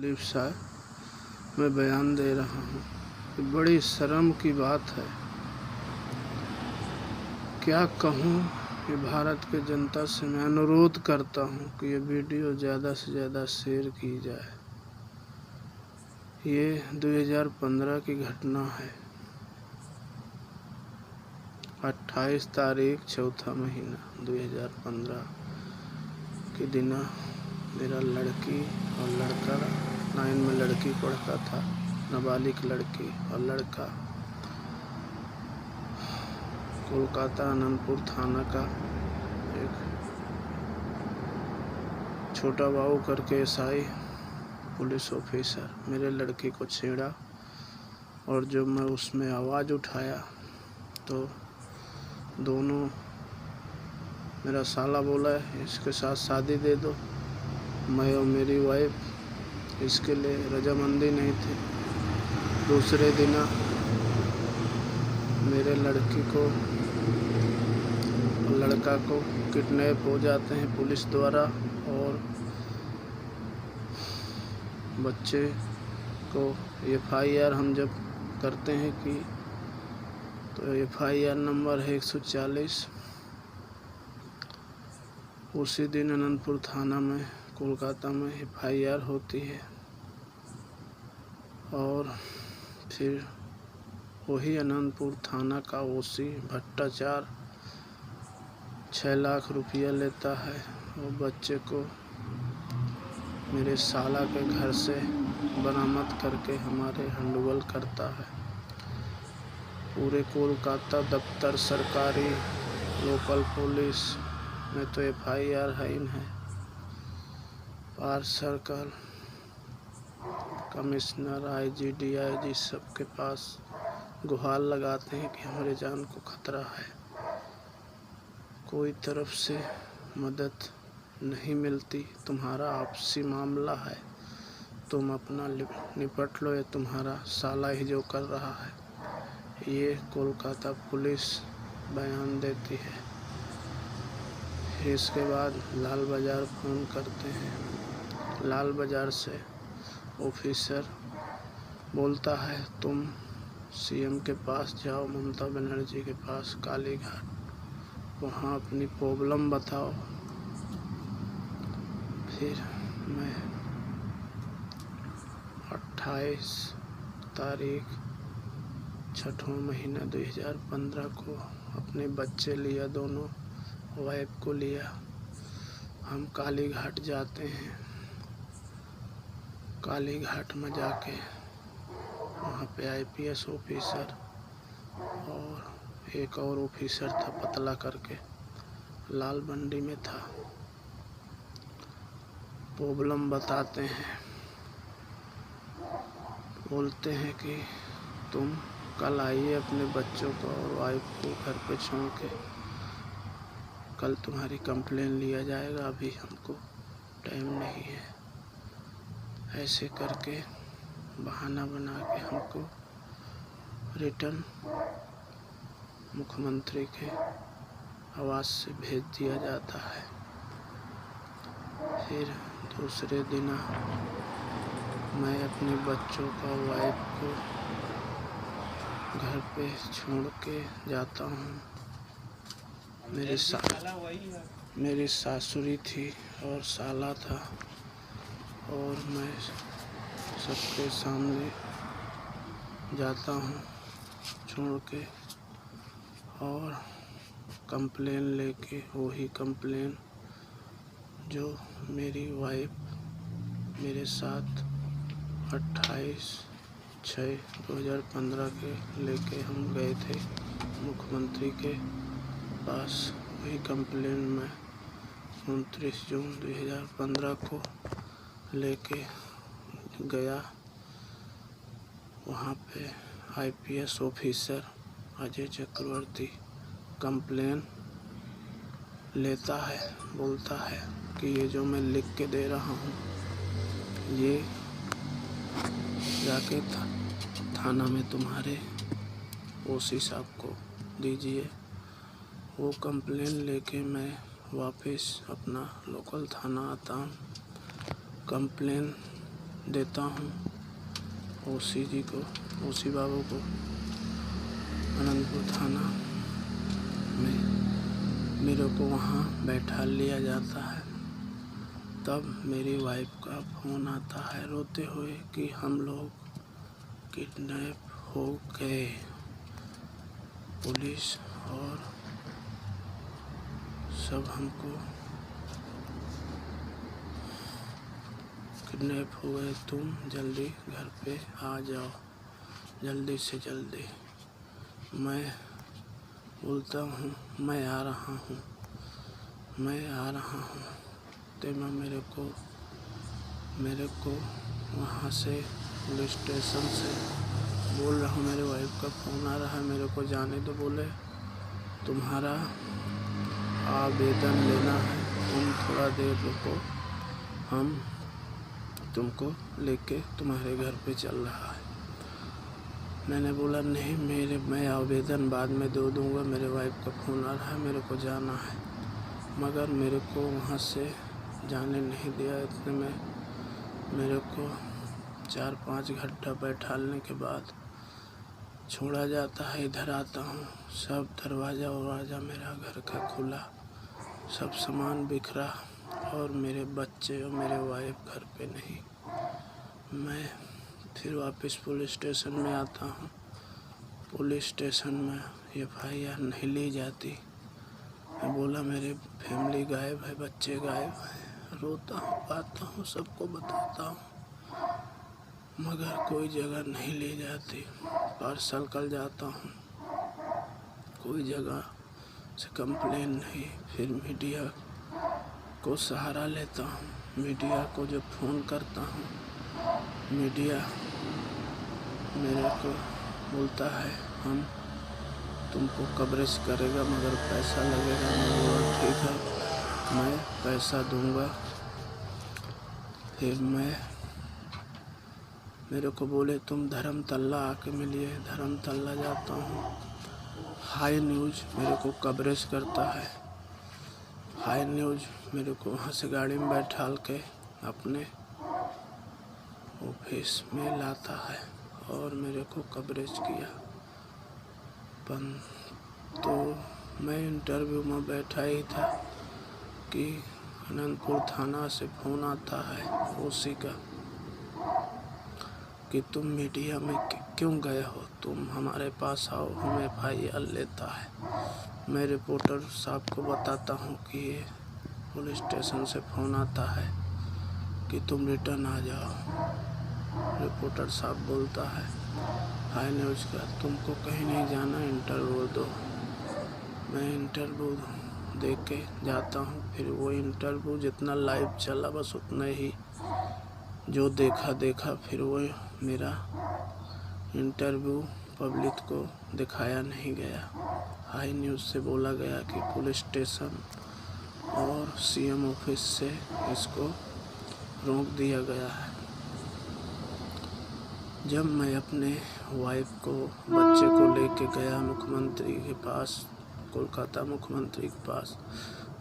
दिलीप साहब, मैं बयान दे रहा हूँ कि बड़ी शर्म की बात है। क्या कहूँ कि भारत के जनता से मैं अनुरोध करता हूँ कि ये वीडियो ज़्यादा से ज़्यादा शेयर की जाए। ये 2015 की घटना है। 28 तारीख चौथा महीना 2015 के दिन मेरा लड़की और लड़का 9 में लड़की पढ़ता था, नाबालिग लड़की और लड़का कोलकाता आनंदपुर थाना का एक छोटा बाबू करके एसआई पुलिस ऑफिसर मेरे लड़की को छेड़ा, और जब मैं उसमें आवाज़ उठाया तो दोनों, मेरा साला बोला इसके साथ शादी दे दो। मैं और मेरी वाइफ इसके लिए रजामंदी नहीं थी। दूसरे दिन मेरे लड़की को और लड़का को किडनैप हो जाते हैं पुलिस द्वारा, और बच्चे को एफआईआर हम जब करते हैं कि तो एफआईआर नंबर है 140। उसी दिन अनंतपुर थाना में कोलकाता में एफआईआर होती है, और फिर वही अनंतपुर थाना का ओसी भट्टाचार्य 6 लाख रुपया लेता है और बच्चे को मेरे साला के घर से बरामद करके हमारे हंडोल करता है। पूरे कोलकाता दफ्तर, सरकारी, लोकल पुलिस में तो एफआईआर है ही है। पार सर्कल, कमिश्नर, आईजी, डीआईजी सबके पास गुहार लगाते हैं कि हमारे जान को खतरा है। कोई तरफ से मदद नहीं मिलती। तुम्हारा आपसी मामला है, तुम अपना निपट लो, ये तुम्हारा साला ही जो कर रहा है। ये कोलकाता पुलिस बयान देती है। फिर इसके बाद लाल बाज़ार फ़ोन करते हैं। लाल बाज़ार से ऑफिसर बोलता है तुम सीएम के पास जाओ, ममता बनर्जी के पास कालीघाट, वहाँ अपनी प्रॉब्लम बताओ। फिर मैं 28 तारीख छठवां महीना 2015 को अपने बच्चे लिया, दोनों वाइफ को लिया, हम कालीघाट जाते हैं। कालीघाट में जाके वहाँ पे आईपीएस ऑफिसर और एक और ऑफिसर था पतला करके, लाल बंडी में था। प्रॉब्लम बताते हैं, बोलते हैं कि तुम कल आइए अपने बच्चों को और वाइफ को घर पे छोड़ के, कल तुम्हारी कंप्लेन लिया जाएगा, अभी हमको टाइम नहीं है। ऐसे करके बहाना बना के हमको रिटर्न मुख्यमंत्री के आवास से भेज दिया जाता है। फिर दूसरे दिन मैं अपने बच्चों का, वाइफ को घर पे छोड़ के जाता हूँ। मेरी सासुरी थी और साला था, और मैं सबके सामने जाता हूँ छोड़ के, और कंप्लेन लेके, वही कंप्लेन जो मेरी वाइफ मेरे साथ 28/6/2015 के लेके हम गए थे मुख्यमंत्री के पास। वही कंप्लेन में 29 जून 2015 को लेके गया। वहाँ पे आईपीएस ऑफिसर अजय चक्रवर्ती कंप्लेन लेता है, बोलता है कि ये जो मैं लिख के दे रहा हूँ ये जाके थाना में तुम्हारे ओसी साहब को दीजिए। वो कंप्लेन लेके मैं वापस अपना लोकल थाना आता हूँ। कंप्लेन देता हूँ ओसी जी को, ओसी बाबू को। अनंतपुर थाना में मेरे को वहाँ बैठा लिया जाता है। तब मेरी वाइफ का फ़ोन आता है रोते हुए कि हम लोग किडनैप हो गए। पुलिस और सब हमको किडनैप हो गए, तुम जल्दी घर पे आ जाओ, जल्दी से जल्दी। मैं बोलता हूँ मैं आ रहा हूँ, मैं आ रहा हूँ। तो मैं मेरे को वहाँ से पुलिस स्टेशन से बोल रहा हूँ, मेरे वाइफ का फ़ोन आ रहा है, मेरे को जाने दो। बोले तुम्हारा आवेदन लेना है, तुम थोड़ा देर रुको, हम तुमको लेके तुम्हारे घर पे चल रहा है। मैंने बोला नहीं, मैं आवेदन बाद में दे दूँगा, मेरे वाइफ का फ़ोन आ रहा है, मेरे को जाना है। मगर मेरे को वहाँ से जाने नहीं दिया। इतने में मेरे को 4-5 घंटा बैठालने के बाद छोड़ा जाता है। इधर आता हूँ, सब दरवाज़ा वरवाज़ा मेरा घर का खुला, सब सामान बिखरा और मेरे बच्चे और मेरे वाइफ घर पे नहीं। मैं फिर वापस पुलिस स्टेशन में आता हूँ। पुलिस स्टेशन में FIR नहीं ली जाती। मैं बोला मेरे फैमिली गायब है, बच्चे गायब हैं। रोता हूँ, आता हूँ, सबको बताता हूँ, मगर कोई जगह नहीं ले जाती। पार्सल कर जाता हूँ, कोई जगह से कंप्लेन नहीं। फिर मीडिया को सहारा लेता हूँ। मीडिया को जब फ़ोन करता हूँ, मीडिया मेरे को बोलता है हम तुमको कवरेज करेगा, मगर पैसा लगेगा। मैं बोला ठीक है, मैं पैसा दूंगा। फिर मेरे को बोले तुम धर्मतल्ला आके मिलिए। धर्मतल्ला जाता हूँ, हाई न्यूज़ मेरे को कवरेज करता है। हाई न्यूज़ मेरे को वहाँ से गाड़ी में बैठाल के अपने ऑफिस में लाता है और मेरे को कवरेज किया। तो मैं इंटरव्यू में बैठा ही था कि अनंतपुर थाना से फ़ोन आता है ओसी का कि तुम मीडिया में क्यों गए हो, तुम हमारे पास आओ, हम FIR लेता है। मैं रिपोर्टर साहब को बताता हूँ कि ये पुलिस स्टेशन से फ़ोन आता है कि तुम रिटर्न आ जाओ। रिपोर्टर साहब बोलता है हाई न्यूज़ का, तुमको कहीं नहीं जाना, इंटरव्यू दो। मैं इंटरव्यू दे के जाता हूँ। फिर वो इंटरव्यू जितना लाइव चला बस उतना ही जो देखा। फिर वो मेरा इंटरव्यू पब्लिक को दिखाया नहीं गया। हाई न्यूज़ से बोला गया कि पुलिस स्टेशन और CM ऑफिस से इसको रोक दिया गया है। जब मैं अपने वाइफ को, बच्चे को लेके गया मुख्यमंत्री के पास, कोलकाता मुख्यमंत्री के पास,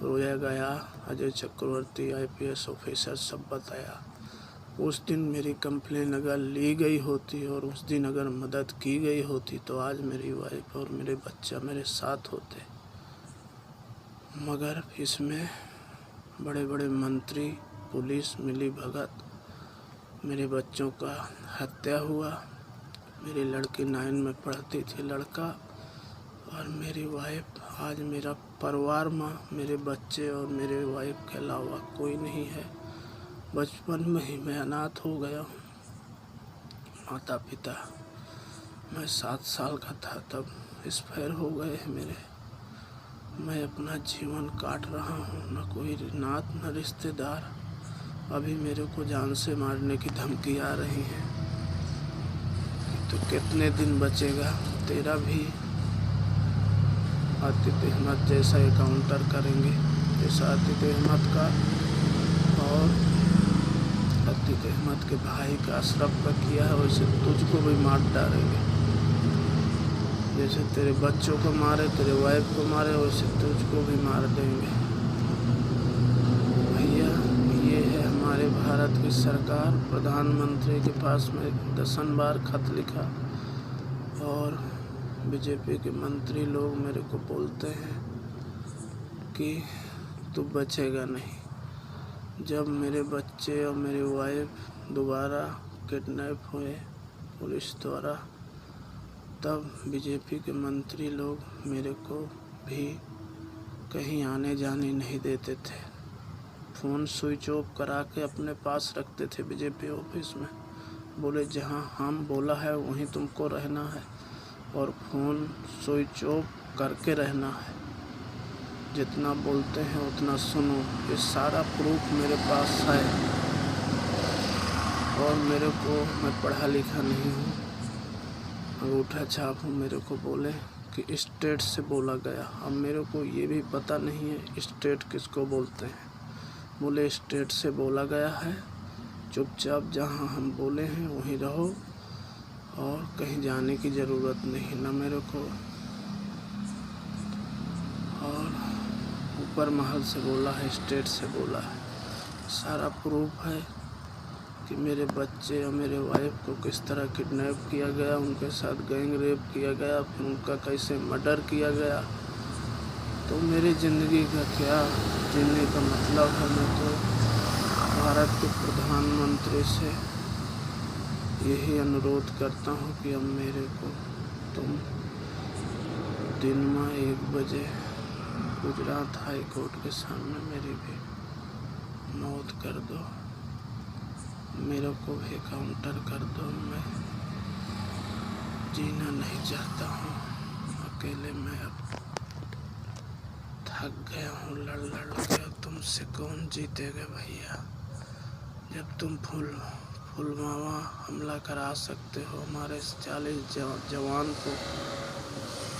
रोया गया, अजय चक्रवर्ती IPS ऑफिसर सब बताया। उस दिन मेरी कंप्लेन अगर ली गई होती और उस दिन अगर मदद की गई होती तो आज मेरी वाइफ और मेरे बच्चा मेरे साथ होते। मगर इसमें बड़े बड़े मंत्री, पुलिस मिली भगत, मेरे बच्चों का हत्या हुआ। मेरी लड़की 9 में पढ़ती थी, लड़का, और मेरी वाइफ, आज मेरा परिवार में मेरे बच्चे और मेरे वाइफ के अलावा कोई नहीं है। बचपन में ही मैं अनाथ हो गया हूँ। माता पिता, मैं 7 साल का था तब एक्सपायर हो गए हैं मेरे। मैं अपना जीवन काट रहा हूँ, न कोई नात न रिश्तेदार। अभी मेरे को जान से मारने की धमकी आ रही है। तो कितने दिन बचेगा तेरा भी? आतिफ अहमद जैसा एनकाउंटर करेंगे, जैसा आतिफ अहमद का और आतिफ अहमद के भाई का, अशरफ का किया है, वैसे तुझको भी मार डालेंगे। जैसे तेरे बच्चों को मारे, तेरे वाइफ को मारे, वैसे तुझको भी मार देंगे। भैया ये है हमारे भाई। भारत की सरकार प्रधानमंत्री के पास में 10 बार खत लिखा और बीजेपी के मंत्री लोग मेरे को बोलते हैं कि तू बचेगा नहीं। जब मेरे बच्चे और मेरी वाइफ दोबारा किडनैप हुए पुलिस द्वारा, तब बीजेपी के मंत्री लोग मेरे को भी कहीं आने जाने नहीं देते थे। फ़ोन स्विच ऑफ करा के अपने पास रखते थे बीजेपी ऑफिस में। बोले जहां हम बोला है वहीं तुमको रहना है और फ़ोन स्विच ऑफ करके रहना है। जितना बोलते हैं उतना सुनो। ये सारा प्रूफ मेरे पास है। और मेरे को, मैं पढ़ा लिखा नहीं हूँ, अंगूठा छाप हूँ। मेरे को बोले कि स्टेट से बोला गया। अब मेरे को ये भी पता नहीं है स्टेट किसको बोलते हैं। बोले स्टेट से बोला गया है, चुपचाप जहाँ हम बोले हैं वहीं रहो और कहीं जाने की ज़रूरत नहीं ना मेरे को। और ऊपर महल से बोला है, स्टेट से बोला है। सारा प्रूफ है कि मेरे बच्चे और मेरे वाइफ को किस तरह किडनैप किया गया, उनके साथ गैंग रेप किया गया, फिर उनका कैसे मर्डर किया गया। तो मेरी ज़िंदगी का क्या जीने का मतलब है। मैं तो भारत के प्रधानमंत्री से यही अनुरोध करता हूँ कि अब मेरे को तुम दिन में 1 बजे गुजरात हाई कोर्ट के सामने मेरी भी मौत कर दो। मेरे को भी काउंटर कर दो। मैं जीना नहीं चाहता हूँ अकेले। मैं अब थक गया हूँ, लड़ गया। तुमसे कौन जीतेगा भैया। जब तुम पुलवामा हमला करा सकते हो, हमारे 40 जवान को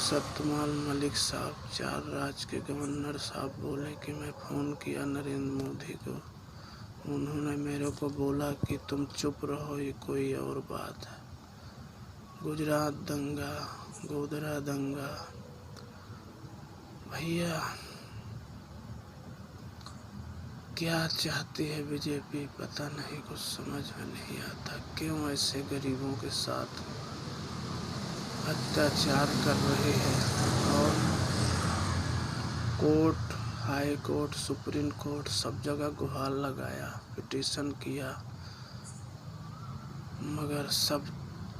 सत्यपाल मलिक साहब, 4 राज्य के गवर्नर साहब बोले कि मैं फ़ोन किया नरेंद्र मोदी को, उन्होंने मेरे को बोला कि तुम चुप रहो, ये कोई और बात है। गुजरात दंगा, गोधरा दंगा, भैया क्या चाहती है बीजेपी पता नहीं, कुछ समझ में नहीं आता। क्यों ऐसे गरीबों के साथ अत्याचार कर रही है। और court, high court, supreme court सब जगह गुहार लगाया, पिटीशन किया, मगर सब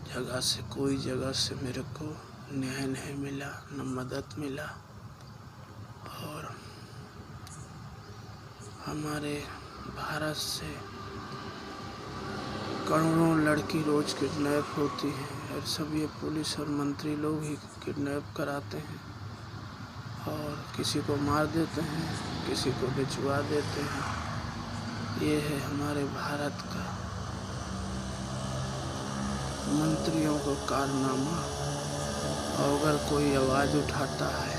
जगह से, कोई जगह से मेरे को न्याय नहीं मिला, न मदद मिला। और हमारे भारत से करोड़ों लड़की रोज किडनैप होती हैं और सब ये पुलिस और मंत्री लोग ही किडनैप कराते हैं और किसी को मार देते हैं, किसी को भिजवा देते हैं। ये है हमारे भारत का मंत्रियों का कारनामा। और अगर कोई आवाज़ उठाता है,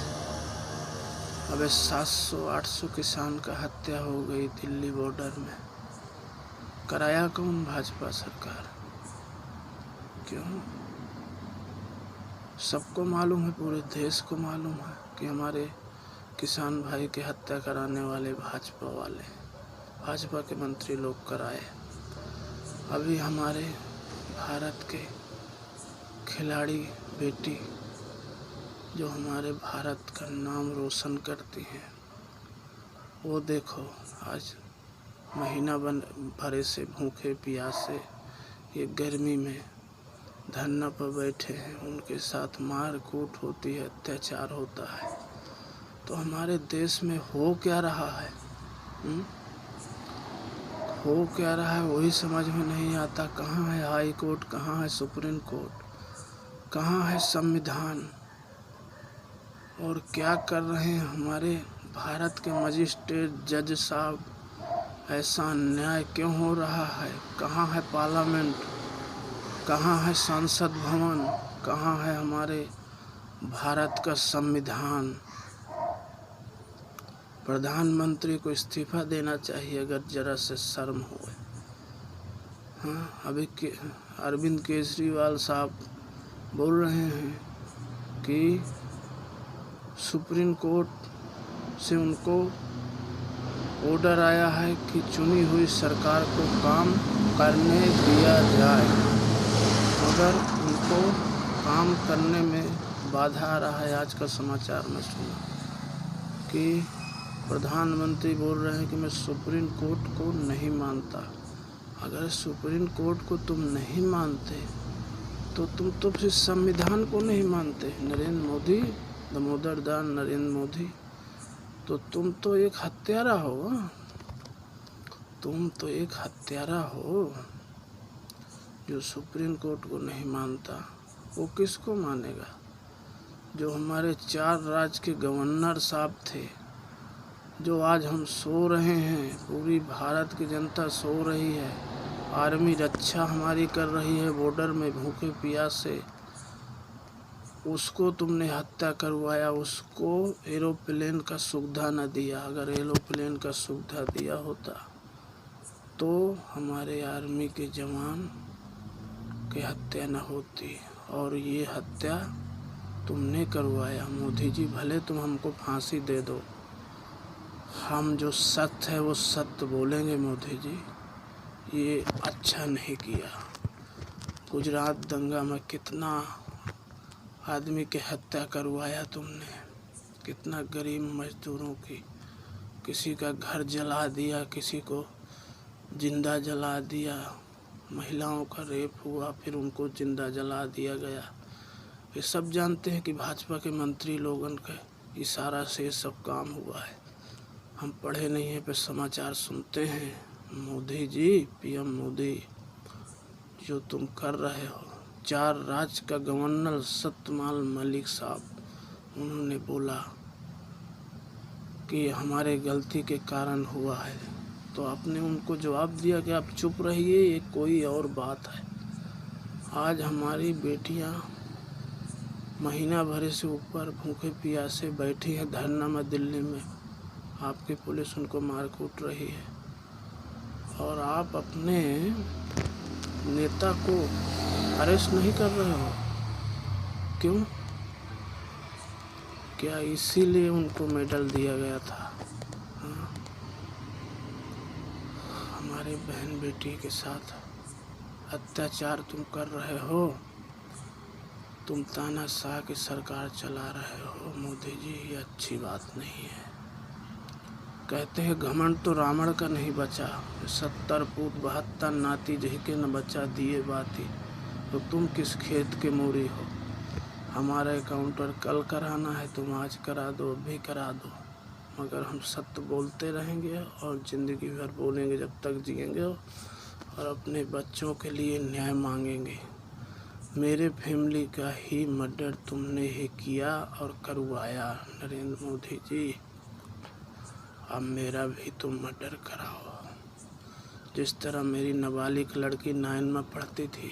अबे 700-800 किसान का हत्या हो गई दिल्ली बॉर्डर में, कराया कौन? भाजपा सरकार। क्यों? सबको मालूम है, पूरे देश को मालूम है कि हमारे किसान भाई की हत्या कराने वाले भाजपा वाले, भाजपा के मंत्री लोग कराए। अभी हमारे भारत के खिलाड़ी बेटी जो हमारे भारत का नाम रोशन करती हैं, वो देखो आज महीना भरे से भूखे प्यासे ये गर्मी में धरना पर बैठे हैं। उनके साथ मार कूट होती है, अत्याचार होता है। तो हमारे देश में हो क्या रहा है? हो क्या रहा है वही समझ में नहीं आता। कहाँ है हाई कोर्ट, कहाँ है सुप्रीम कोर्ट, कहाँ है संविधान, और क्या कर रहे हैं हमारे भारत के मजिस्ट्रेट जज साहब। ऐसा अन्याय क्यों हो रहा है? कहाँ है पार्लियामेंट, कहाँ है संसद भवन, कहाँ है हमारे भारत का संविधान? प्रधानमंत्री को इस्तीफा देना चाहिए अगर जरा से शर्म हो। हाँ, अभी अरविंद केजरीवाल साहब बोल रहे हैं कि सुप्रीम कोर्ट से उनको ऑर्डर आया है कि चुनी हुई सरकार को काम करने दिया जाए, मगर उनको काम करने में बाधा आ रहा है। आज का समाचार में सुना कि प्रधानमंत्री बोल रहे हैं कि मैं सुप्रीम कोर्ट को नहीं मानता। अगर सुप्रीम कोर्ट को तुम नहीं मानते तो तुम तो फिर संविधान को नहीं मानते। नरेंद्र मोदी, दामोदर दास नरेंद्र मोदी, तो तुम तो एक हत्यारा हो। तुम तो एक हत्यारा हो जो सुप्रीम कोर्ट को नहीं मानता। वो किसको मानेगा? जो हमारे 4 राज्य के गवर्नर साहब थे, जो आज हम सो रहे हैं, पूरी भारत की जनता सो रही है, आर्मी रक्षा हमारी कर रही है बॉर्डर में भूखे प्यासे, उसको तुमने हत्या करवाया, उसको एरोप्लेन का सुविधा न दिया। अगर एरोप्लेन का सुविधा दिया होता तो हमारे आर्मी के जवान की हत्या न होती। और ये हत्या तुमने करवाया। मोदी जी, भले तुम हमको फांसी दे दो, हम जो सत्य है वो सत्य बोलेंगे। मोदी जी, ये अच्छा नहीं किया। गुजरात दंगा में कितना आदमी की हत्या करवाया तुमने, कितना गरीब मजदूरों की, किसी का घर जला दिया, किसी को जिंदा जला दिया, महिलाओं का रेप हुआ फिर उनको जिंदा जला दिया गया। ये सब जानते हैं कि भाजपा के मंत्री लोगों के इशारा से सब काम हुआ है। हम पढ़े नहीं हैं, पर समाचार सुनते हैं। मोदी जी, पीएम मोदी, जो तुम कर रहे हो, 4 राज्य का गवर्नर सत्यपाल मलिक साहब, उन्होंने बोला कि हमारे गलती के कारण हुआ है, तो आपने उनको जवाब दिया कि आप चुप रहिए, ये कोई और बात है। आज हमारी बेटियां महीना भर से ऊपर भूखे प्यासे बैठी हैं धरना में दिल्ली में, आपकी पुलिस उनको मार कूट रही है, और आप अपने नेता को अरेस्ट नहीं कर रहे हो। क्यों? क्या इसीलिए उनको मेडल दिया गया था? हाँ? हमारे बहन बेटी के साथ अत्याचार तुम कर रहे हो, तुम तानाशाह की सरकार चला रहे हो। मोदी जी, ये अच्छी बात नहीं है। कहते हैं घमंड तो रावण का नहीं बचा, 70 पूत 72 नाती जही के न बचा दिए बाती। तो तुम किस खेत के मोरी हो? हमारा काउंटर कल कराना है, तुम आज करा दो, अभी करा दो, मगर हम सत्य बोलते रहेंगे और ज़िंदगी भर बोलेंगे जब तक जिएंगे, और अपने बच्चों के लिए न्याय मांगेंगे। मेरे फैमिली का ही मर्डर तुमने ही किया और करवाया नरेंद्र मोदी जी, अब मेरा भी तुम मर्डर कराओ। जिस तरह मेरी नाबालिग लड़की 9 में पढ़ती थी,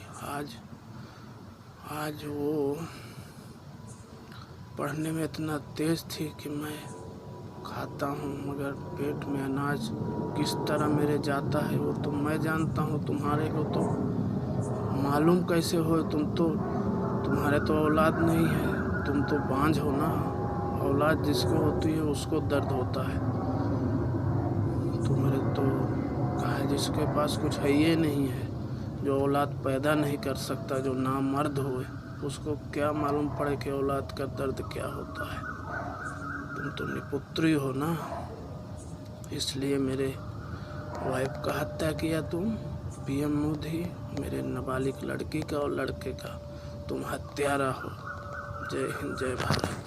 आज वो पढ़ने में इतना तेज थी कि मैं खाता हूँ मगर पेट में अनाज किस तरह मेरे जाता है वो तो मैं जानता हूँ। तुम्हारे को तो मालूम कैसे हो? तुम्हारे तो औलाद नहीं है, तुम तो बांझ हो ना। औलाद जिसको होती है उसको दर्द होता है। तुम्हारे तो कहा जिसके पास कुछ है ये नहीं है, जो औलाद पैदा नहीं कर सकता, जो नामर्द हो, उसको क्या मालूम पड़े कि औलाद का दर्द क्या होता है। तुम तो निपुत्री हो ना, इसलिए मेरे वाइफ का हत्या किया तुम, पीएम मोदी, मेरे नाबालिग लड़की का और लड़के का। तुम हत्यारा हो। जय हिंद, जय भारत।